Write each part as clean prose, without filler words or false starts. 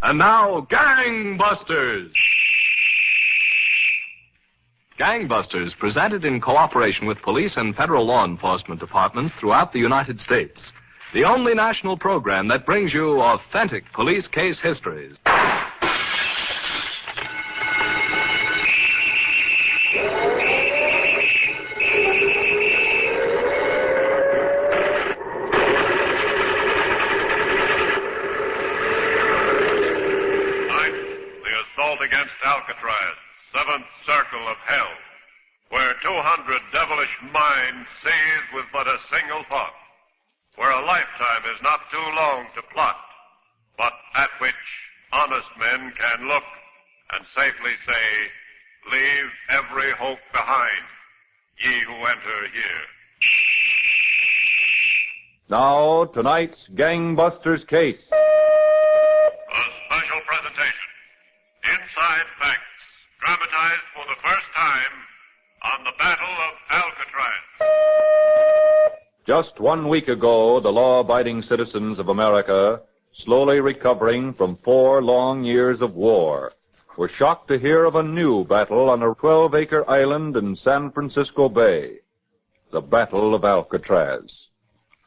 And now, Gangbusters! Gangbusters, presented in cooperation with police and federal law enforcement departments throughout the United States. The only national program that brings you authentic police case histories. Against Alcatraz, seventh circle of hell, where 200 devilish minds seized with but a single thought, where a lifetime is not too long to plot, but at which honest men can look and safely say, leave every hope behind, ye who enter here. Now, tonight's Gangbusters case. A special presentation. Inside Facts, dramatized for the first time on the Battle of Alcatraz. Just 1 week ago, the law-abiding citizens of America, slowly recovering from 4 long years of war, were shocked to hear of a new battle on a 12-acre island in San Francisco Bay. The Battle of Alcatraz.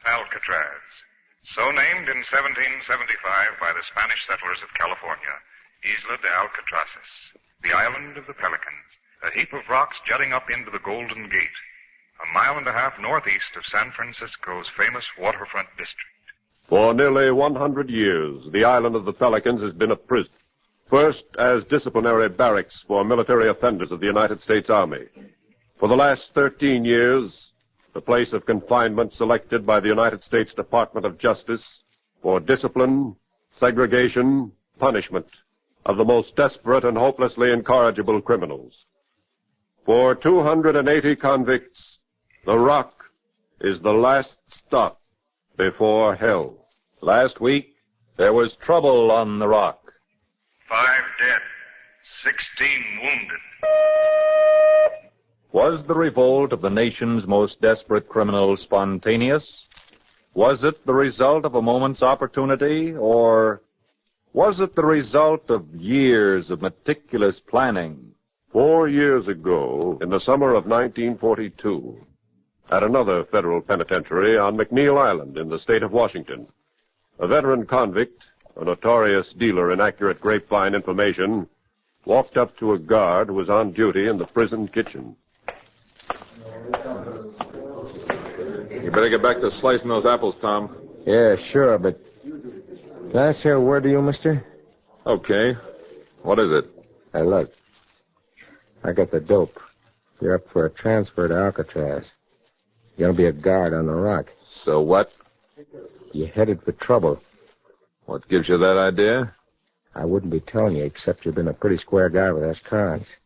Alcatraz, so named in 1775 by the Spanish settlers of California. Isla de Alcatraz, the island of the pelicans, a heap of rocks jutting up into the Golden Gate, 1.5 miles northeast of San Francisco's famous waterfront district. For nearly 100 years, the island of the Pelicans has been a prison. First, as disciplinary barracks for military offenders of the United States Army. For the last 13 years, the place of confinement selected by the United States Department of Justice for discipline, segregation, punishment of the most desperate and hopelessly incorrigible criminals. For 280 convicts, the Rock is the last stop before hell. Last week, there was trouble on the Rock. 5 dead, 16 wounded. Was the revolt of the nation's most desperate criminals spontaneous? Was it the result of a moment's opportunity, or was it the result of years of meticulous planning? 4 years ago, in the summer of 1942, at another federal penitentiary on McNeil Island in the state of Washington, a veteran convict, a notorious dealer in accurate grapevine information, walked up to a guard who was on duty in the prison kitchen. You better get back to slicing those apples, Tom. Yeah, sure, but can I say a word to you, mister? Okay. What is it? Hey, look. I got the dope. You're up for a transfer to Alcatraz. You're gonna be a guard on the Rock. So what? You're headed for trouble. What gives you that idea? I wouldn't be telling you, except you've been a pretty square guy with us cards.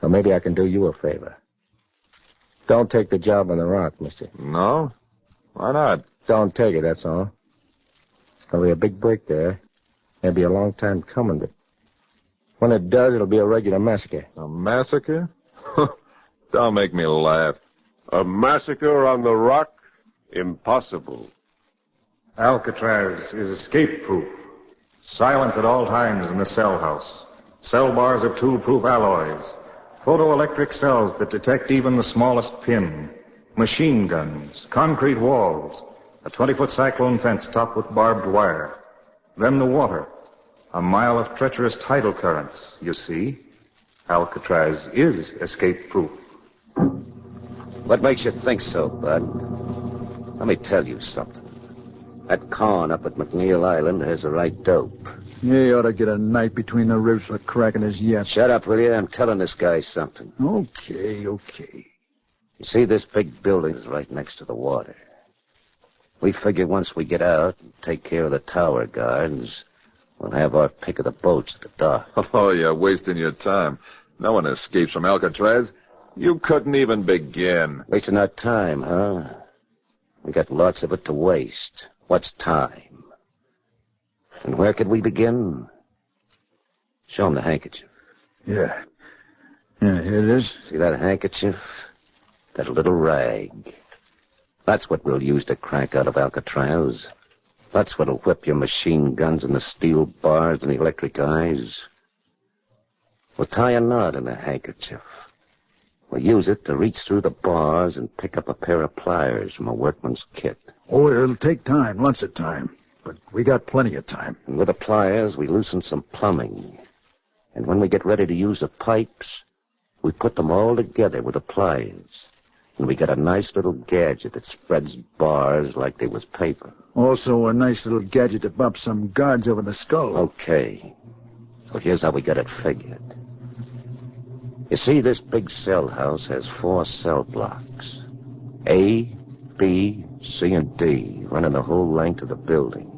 So maybe I can do you a favor. Don't take the job on the Rock, mister. No? Why not? Don't take it, that's all. It's gonna be a big break there. Maybe a long time coming, but when it does, it'll be a regular massacre. A massacre? Don't make me laugh. A massacre on the Rock? Impossible. Alcatraz is escape-proof. Silence at all times in the cell house. Cell bars of tool-proof alloys. Photoelectric cells that detect even the smallest pin. Machine guns. Concrete walls. A 20-foot cyclone fence topped with barbed wire. Then the water. 1 mile of treacherous tidal currents. You see, Alcatraz is escape-proof. What makes you think so, Bud? Let me tell you something. That con up at McNeil Island has the right dope. Yeah, he ought to get a knife between the ribs for cracking his yap. Shut up, will you? I'm telling this guy something. Okay. You see, this big building is right next to the water. We figure once we get out and take care of the tower guards, we'll have our pick of the boats at the dock. Oh, you're wasting your time. No one escapes from Alcatraz. You couldn't even begin. Wasting our time, huh? We got lots of it to waste. What's time? And where could we begin? Show him the handkerchief. Yeah. Yeah, here it is. See that handkerchief? That little rag. That's what we'll use to crank out of Alcatraz. That's what'll whip your machine guns and the steel bars and the electric eyes. We'll tie a knot in a handkerchief. We'll use it to reach through the bars and pick up a pair of pliers from a workman's kit. Oh, it'll take time, lots of time. But we got plenty of time. And with the pliers, we loosen some plumbing. And when we get ready to use the pipes, we put them all together with the pliers. And we get a nice little gadget that spreads bars like they was paper. Also a nice little gadget to bump some guards over the skull. Okay. So here's how we got it figured. You see, this big cell house has 4 cell blocks. A, B, C, and D, running the whole length of the building.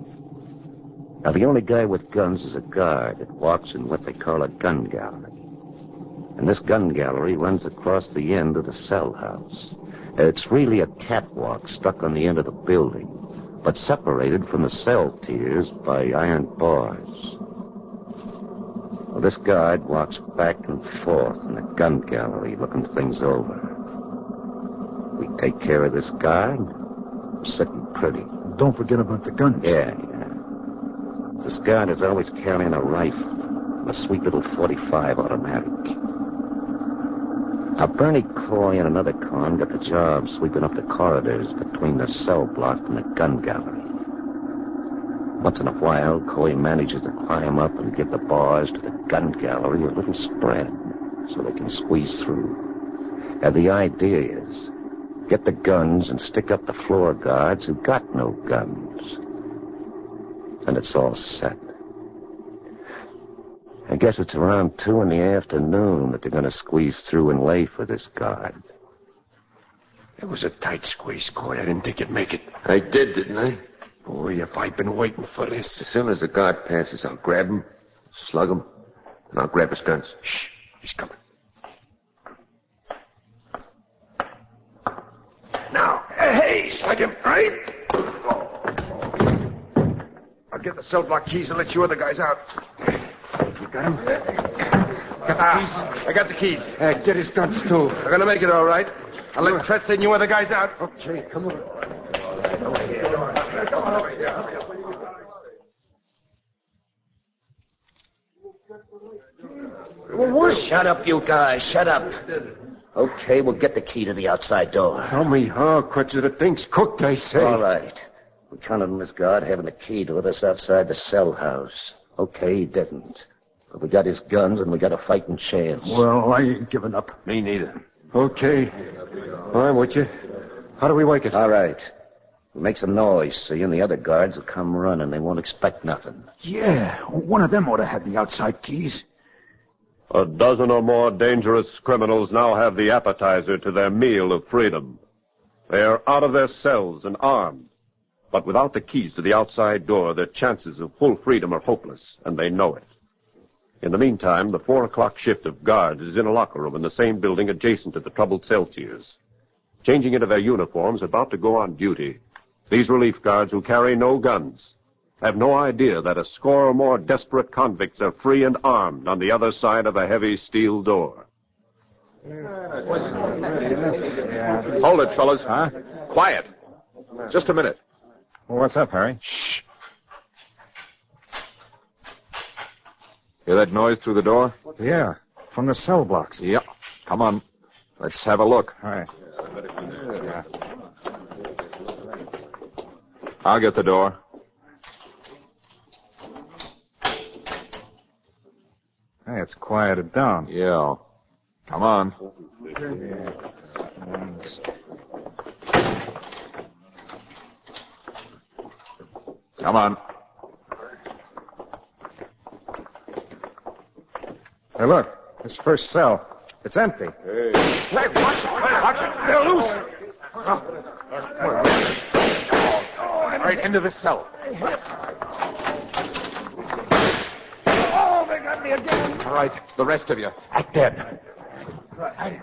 Now, the only guy with guns is a guard that walks in what they call a gun gallery. And this gun gallery runs across the end of the cell house. It's really a catwalk stuck on the end of the building, but separated from the cell tiers by iron bars. Well, this guard walks back and forth in the gun gallery looking things over. We take care of this guard. We're sitting pretty. Don't forget about the guns. Yeah. This guard is always carrying a rifle, a sweet little .45 automatic. Now, Bernie Coy and another con got the job sweeping up the corridors between the cell block and the gun gallery. Once in a while, Coy manages to climb up and give the bars to the gun gallery a little spread so they can squeeze through. And the idea is, get the guns and stick up the floor guards who got no guns. And it's all set. I guess it's around 2 in the afternoon that they're going to squeeze through and lay for this guard. It was a tight squeeze, Coy. I didn't think you'd make it. I did, didn't I? Boy, if I'd been waiting for this. As soon as the guard passes, I'll grab him, slug him, and I'll grab his guns. Shh, he's coming. Now, hey, slug him, right? I'll get the cell block keys and let you other guys out. You got him? Got the keys? I got the keys. Get his guns, too. We're gonna make it all right. I'll let Tretz and you other guys out. Okay, come on. Shut up, you guys. Shut up. Okay, we'll get the key to the outside door. Tell me how quick the thing's cooked, I say. All right. We counted on this guard having the key to us outside the cell house. Okay, he didn't. But we got his guns and we got a fighting chance. Well, I ain't giving up. Me neither. Okay. I'm with you. How do we wake it? All right. We make some noise so you and the other guards will come running. They won't expect nothing. Yeah, one of them ought to have the outside keys. A dozen or more dangerous criminals now have the appetizer to their meal of freedom. They are out of their cells and armed. But without the keys to the outside door, their chances of full freedom are hopeless, and they know it. In the meantime, the 4 o'clock shift of guards is in a locker room in the same building adjacent to the troubled cell tiers. Changing into their uniforms, about to go on duty, these relief guards who carry no guns have no idea that a score or more desperate convicts are free and armed on the other side of a heavy steel door. Hold it, fellas. Huh? Quiet. Just a minute. Well, what's up, Harry? Shh. Hear that noise through the door? Yeah, from the cell blocks. Yep. Come on. Let's have a look. All right. I'll get the door. Hey, it's quieted down. Yeah. Come on. Come on. Hey, look. This first cell. It's empty. Hey, watch it. Watch it. They're loose. Right into the cell. Oh, they got me again. All right. The rest of you. Act dead. Right.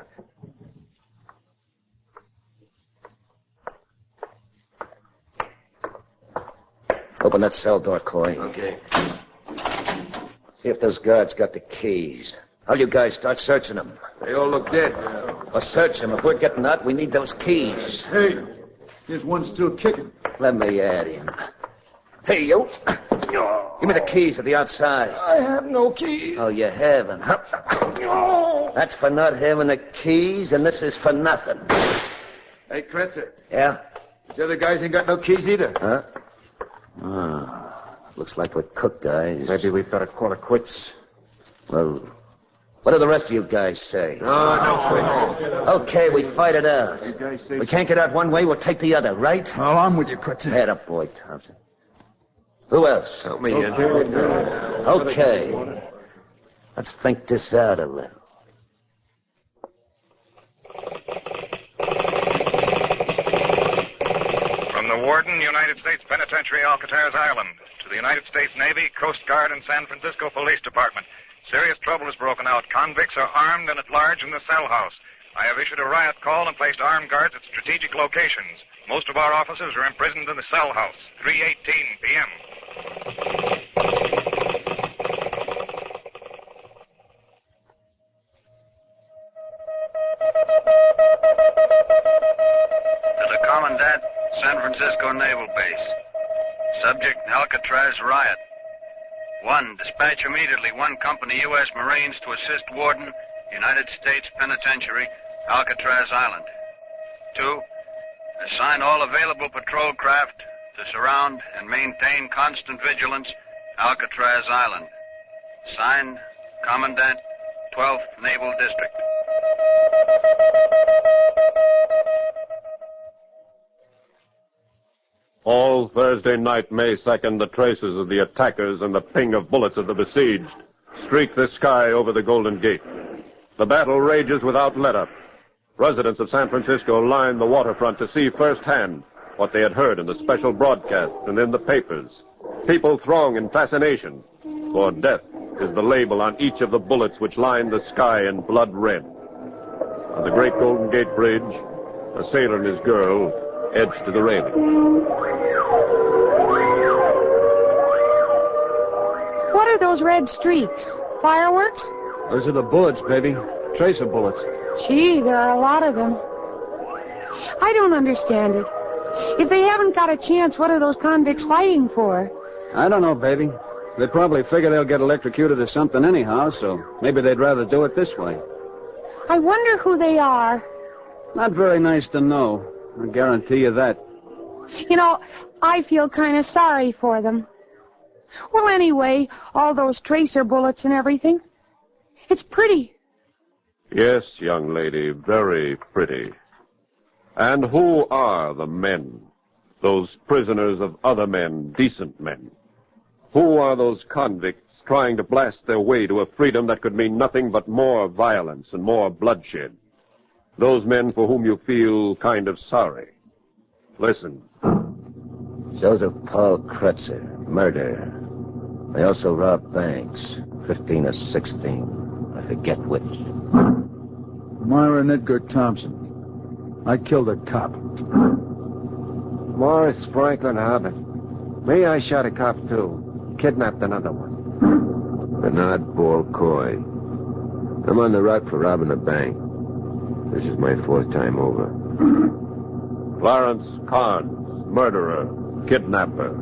Open that cell door, Coy. Okay. See if those guards got the keys. All you guys start searching them. They all look dead. Well, search them. If we're getting out, we need those keys. Hey, there's one still kicking. Let me add in. Hey, you. Give me the keys at the outside. I have no keys. Oh, you haven't, huh? That's for not having the keys, and this is for nothing. Hey, Kretzer. Yeah? The other guys ain't got no keys either. Huh? Looks like we're cooked, guys. Maybe we'd better call it quits. Well, what do the rest of you guys say? No quits. Okay, we fight it out. We can't get out one way, we'll take the other, right? Well, I'm with you, Kretzer. Head up, boy, Thompson. Who else? Help me, Okay. Let's think this out a little. From the Warden, United States Penitentiary, Alcatraz Island, to the United States Navy, Coast Guard, and San Francisco Police Department. Serious trouble has broken out. Convicts are armed and at large in the cell house. I have issued a riot call and placed armed guards at strategic locations. Most of our officers are imprisoned in the cell house. 3:18 p.m. To the Commandant, San Francisco Naval Base. Subject, Alcatraz Riot. 1. Dispatch immediately 1 company U.S. Marines to assist Warden, United States Penitentiary, Alcatraz Island. 2. Assign all available patrol craft to surround and maintain constant vigilance, Alcatraz Island. Signed, Commandant, 12th Naval District. All Thursday night, May 2nd, the traces of the attackers and the ping of bullets of the besieged streak the sky over the Golden Gate. The battle rages without let-up. Residents of San Francisco line the waterfront to see firsthand what they had heard in the special broadcasts and in the papers. People throng in fascination, for death is the label on each of the bullets which line the sky in blood red. On the great Golden Gate Bridge, a sailor and his girl edge to the railing. What are those red streaks? Fireworks? Those are the bullets, baby. Tracer bullets. Gee, there are a lot of them. I don't understand it. If they haven't got a chance, what are those convicts fighting for? I don't know, baby. They probably figure they'll get electrocuted or something anyhow, so maybe they'd rather do it this way. I wonder who they are. Not very nice to know. I guarantee you that. You know, I feel kind of sorry for them. Well, anyway, all those tracer bullets and everything. It's pretty. Yes, young lady, very pretty. And who are the men? Those prisoners of other men, decent men? Who are those convicts trying to blast their way to a freedom that could mean nothing but more violence and more bloodshed? Those men for whom you feel kind of sorry. Listen. Joseph Paul Kretzer, murder. They also robbed banks, 15 or 16. I forget which. Myra and Edgar Thompson. I killed a cop. Morris Franklin Harvard. Me, I shot a cop, too. Kidnapped another one. Bernard Ball Coy. I'm on the rock for robbing a bank. This is my 4th time over. Clarence Carnes, murderer, kidnapper.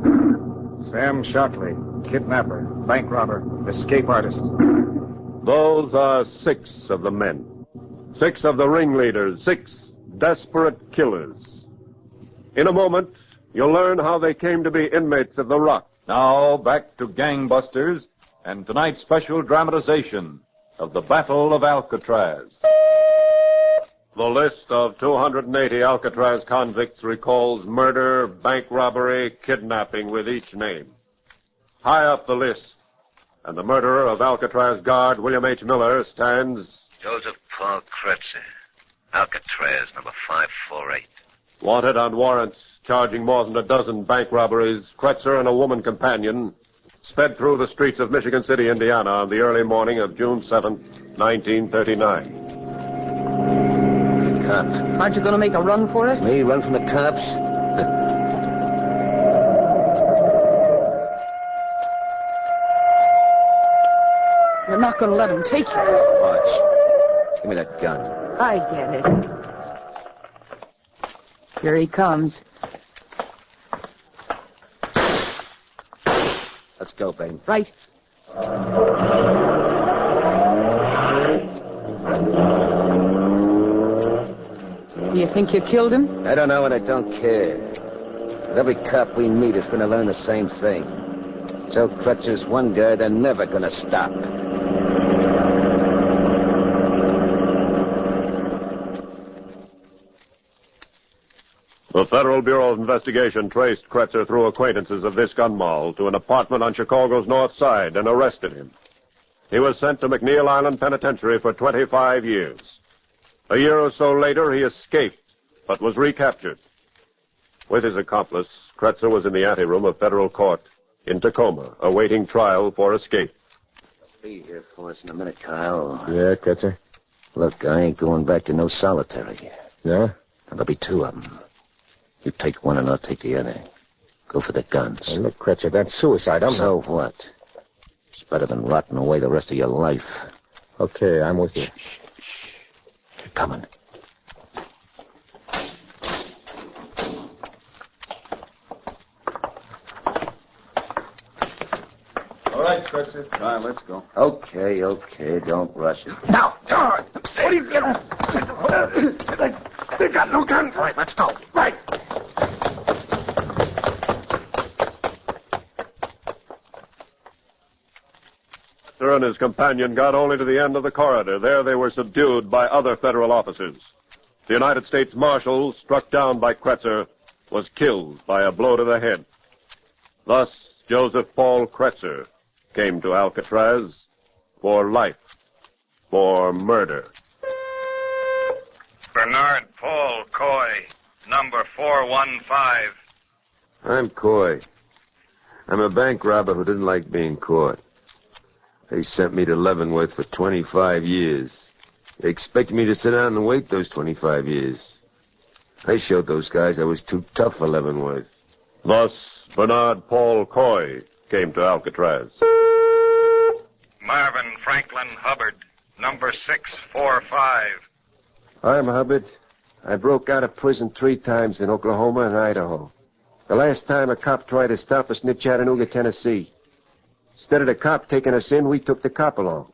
Sam Shockley, kidnapper, bank robber, escape artist. Those are 6 of the men. 6 of the ringleaders, 6 desperate killers. In a moment, you'll learn how they came to be inmates of the Rock. Now, back to Gangbusters and tonight's special dramatization of the Battle of Alcatraz. The list of 280 Alcatraz convicts recalls murder, bank robbery, kidnapping with each name. High up the list, and the murderer of Alcatraz guard William H. Miller stands... Joseph Paul Kretzer, Alcatraz, number 548. Wanted on warrants charging more than a dozen bank robberies, Kretzer and a woman companion sped through the streets of Michigan City, Indiana on the early morning of June 7, 1939. Cops. Aren't you going to make a run for it? Me run from the cops? You're not going to let them take you. Watch. Give me that gun. I get it. Here he comes. scoping. Right. Do you think you killed him? I don't know and I don't care. But every cop we meet is going to learn the same thing. Joe Crutcher's one guy they're never going to stop. The Federal Bureau of Investigation traced Kretzer through acquaintances of this gun moll to an apartment on Chicago's north side and arrested him. He was sent to McNeil Island Penitentiary for 25 years. A year or so later, he escaped, but was recaptured. With his accomplice, Kretzer was in the anteroom of federal court in Tacoma, awaiting trial for escape. Be here for us in a minute, Kyle. Yeah, Kretzer? Look, I ain't going back to no solitary. Yeah? There'll be two of them. You take one and I'll take the other. Go for the guns. Hey, look, Kretzer, that's suicide. So what? It's better than rotting away the rest of your life. Okay, I'm with you. Shh. They're coming. All right, Kretzer. All right, let's go. Okay. Don't rush it. Now, what are you doing? They got no guns. All right, let's go. Right. Kretzer and his companion got only to the end of the corridor. There they were subdued by other federal officers. The United States Marshal, struck down by Kretzer, was killed by a blow to the head. Thus, Joseph Paul Kretzer came to Alcatraz for life, for murder. Bernard Paul Coy, number 415. I'm Coy. I'm a bank robber who didn't like being caught. They sent me to Leavenworth for 25 years. They expected me to sit down and wait those 25 years. I showed those guys I was too tough for Leavenworth. Thus, Bernard Paul Coy came to Alcatraz. Marvin Franklin Hubbard, number 645. I'm Hubbard. I broke out of prison 3 times in Oklahoma and Idaho. The last time a cop tried to stop us near Chattanooga, Tennessee. Instead of the cop taking us in, we took the cop along.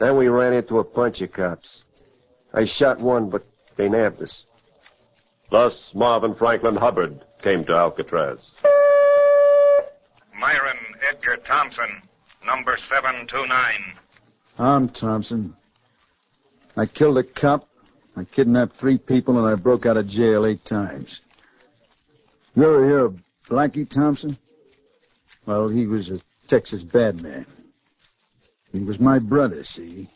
Then we ran into a bunch of cops. I shot one, but they nabbed us. Thus, Marvin Franklin Hubbard came to Alcatraz. Myron Edgar Thompson, number 729. I'm Thompson. I killed a cop, I kidnapped 3 people, and I broke out of jail 8 times. You ever hear of Blackie Thompson? Well, he was a Texas bad man. He was my brother, see?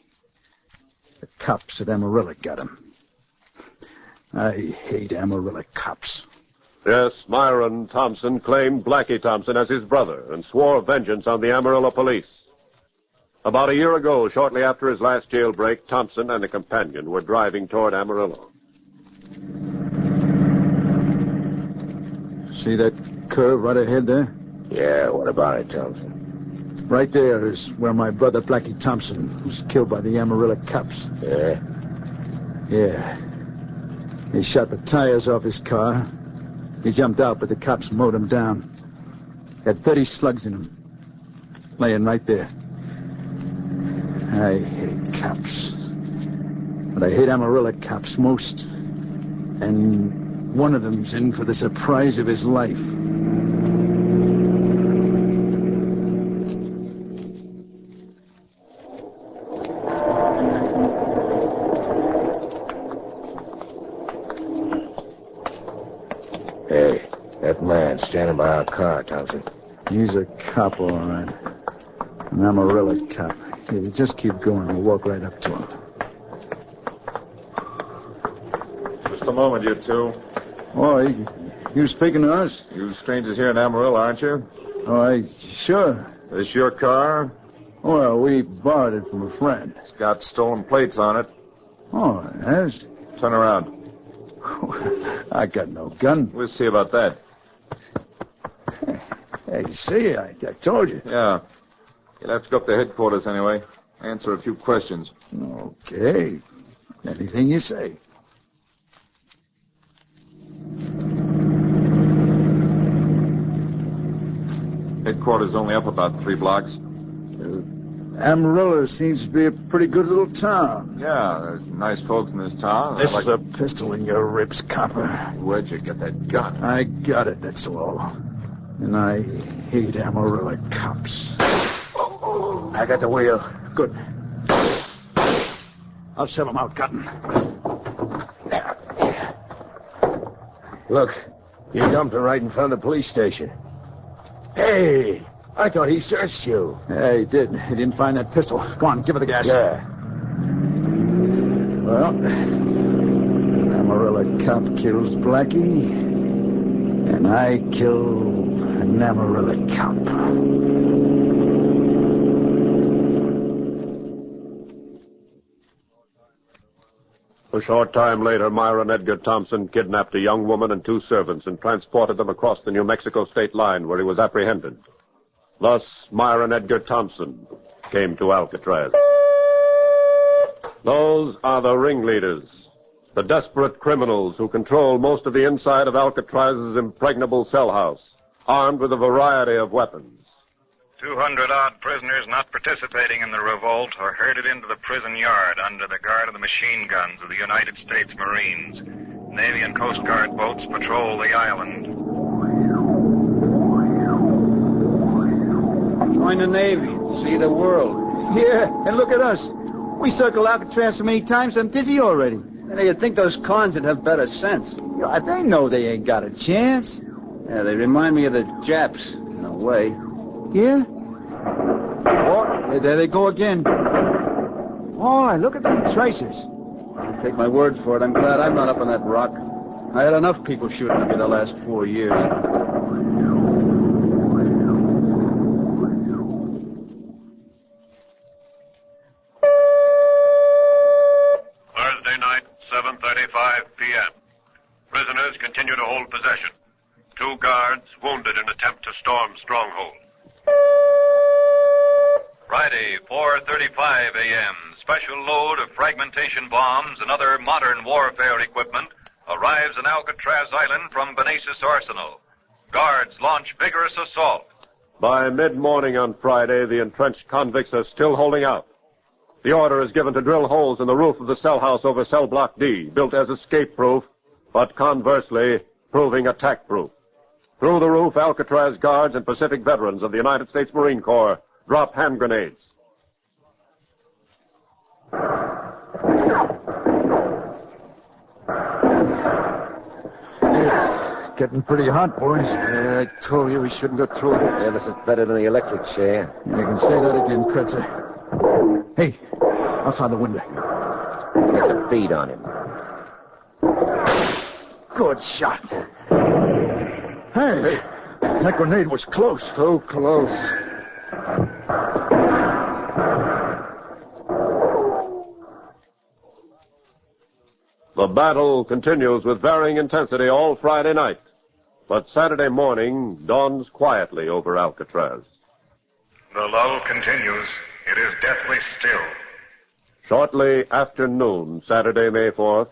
The cops at Amarillo got him. I hate Amarillo cops. Yes, Myron Thompson claimed Blackie Thompson as his brother and swore vengeance on the Amarillo police. About a year ago, shortly after his last jailbreak, Thompson and a companion were driving toward Amarillo. See that curve right ahead there? Yeah, what about it, Thompson? Right there is where my brother Blackie Thompson was killed by the Amarillo cops. Yeah? Yeah. He shot the tires off his car. He jumped out, but the cops mowed him down. Had 30 slugs in him. Laying right there. I hate cops. But I hate Amarillo cops most. And one of them's in for the surprise of his life. Hey, that man standing by our car, Thompson. He's a cop, all right. An Amarillo cop. Here, you just keep going. We'll walk right up to him. Just a moment, you two. Oh, you speaking to us? You strangers here in Amarillo, aren't you? Oh, sure. This your car? Oh, well, we borrowed it from a friend. It's got stolen plates on it. Oh, it has? Turn around. I got no gun. We'll see about that. Hey, see, I told you. Yeah. You'll have to go up to headquarters anyway. Answer a few questions. Okay. Anything you say. Headquarters only up about 3 blocks. Amarillo seems to be a pretty good little town. Yeah, there's nice folks in this town. This is a pistol in your ribs, copper. Where'd you get that gun? I got it, that's all. And I hate Amarillo cops. I got the wheel. Good. I'll sell him out, Cotton. Look, you dumped him right in front of the police station. Hey, I thought he searched you. Yeah, he did. He didn't find that pistol. Go on, give her the gas. Yeah. Well, Amarillo cop kills Blackie, and I kill an Amarillo cop. A short time later, Myron Edgar Thompson kidnapped a young woman and 2 servants and transported them across the New Mexico state line where he was apprehended. Thus, Myron Edgar Thompson came to Alcatraz. Those are the ringleaders, the desperate criminals who control most of the inside of Alcatraz's impregnable cell house, armed with a variety of weapons. 200-odd prisoners not participating in the revolt are herded into the prison yard under the guard of the machine guns of the United States Marines. Navy and Coast Guard boats patrol the island. Join the Navy and see the world. Yeah, and look at us. We circled Alcatraz so many times, I'm dizzy already. And you'd think those cons would have better sense. Yeah, they know they ain't got a chance. Yeah, they remind me of the Japs, in a way. Yeah? Oh, there they go again. Oh, look at them tracers. Take my word for it, I'm glad I'm not up on that rock. I had enough people shooting at me the last 4 years. Thursday night, 7:35 p.m. Prisoners continue to hold possession. 2 guards wounded in attempt to storm stronghold. Friday, 4:35 a.m. Special load of fragmentation bombs and other modern warfare equipment arrives in Alcatraz Island from Benaces Arsenal. Guards launch vigorous assault. By mid-morning on Friday, the entrenched convicts are still holding out. The order is given to drill holes in the roof of the cell house over cell block D, built as escape-proof, but conversely, proving attack-proof. Through the roof, Alcatraz guards and Pacific veterans of the United States Marine Corps drop hand grenades. It's getting pretty hot, boys. I told you we shouldn't go through it. Yeah, this is better than the electric chair. You can say that again, Kretzer. Hey, outside the window. Get the bead on him. Good shot. Hey, that grenade was close. Too close. The battle continues with varying intensity all Friday night, but Saturday morning dawns quietly over Alcatraz. The lull continues. It is deathly still. Shortly after noon, Saturday, May 4th,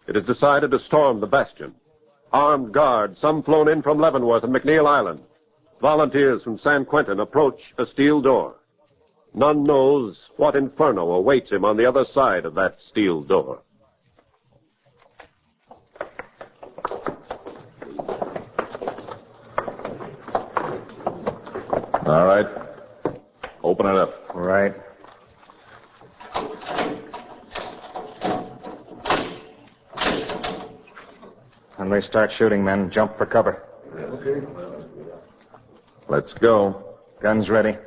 it is decided to storm the bastion. Armed guards, some flown in from Leavenworth and McNeil Island. Volunteers from San Quentin approach a steel door. None knows what inferno awaits him on the other side of that steel door. All right. Open it up. All right. When they start shooting, men, jump for cover. Okay. Let's go. Guns ready.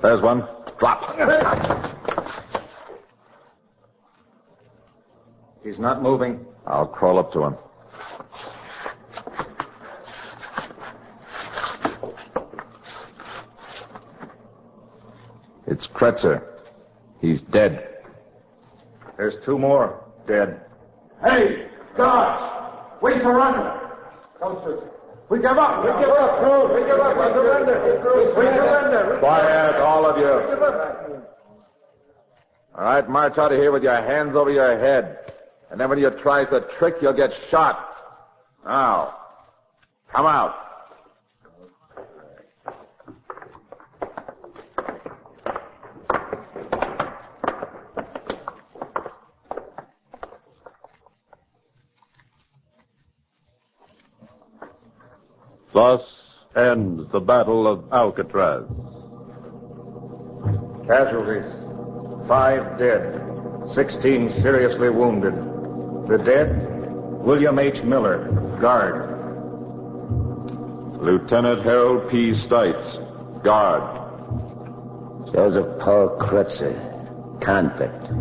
There's one. Drop. He's not moving. I'll crawl up to him. It's Kretzer. He's dead. There's 2 more dead. Hey, guards! We surrender! We give up! We give up, crew! We give up! We surrender! We surrender! Quiet, all of you. All right, march out of here with your hands over your head. And then when you try the trick, you'll get shot. Now, come out. Thus ends the Battle of Alcatraz. Casualties: 5 dead, 16 seriously wounded. The dead: William H. Miller, guard. Lieutenant Harold P. Stites, guard. Joseph Paul Kretzer, convict.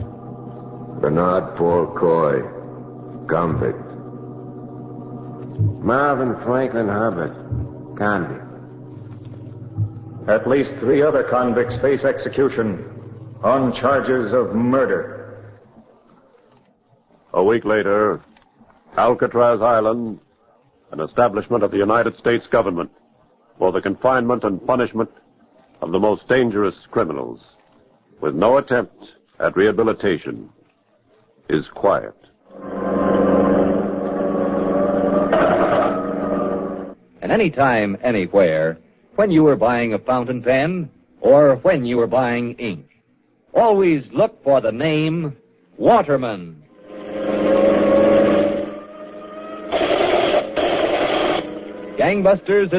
Bernard Paul Coy, convict. Marvin Franklin Hubbard, convict. At least 3 other convicts face execution on charges of murder. A week later, Alcatraz Island, an establishment of the United States government for the confinement and punishment of the most dangerous criminals, with no attempt at rehabilitation, is quiet. And anytime, anywhere, when you are buying a fountain pen or when you are buying ink, always look for the name Waterman. Gangbusters is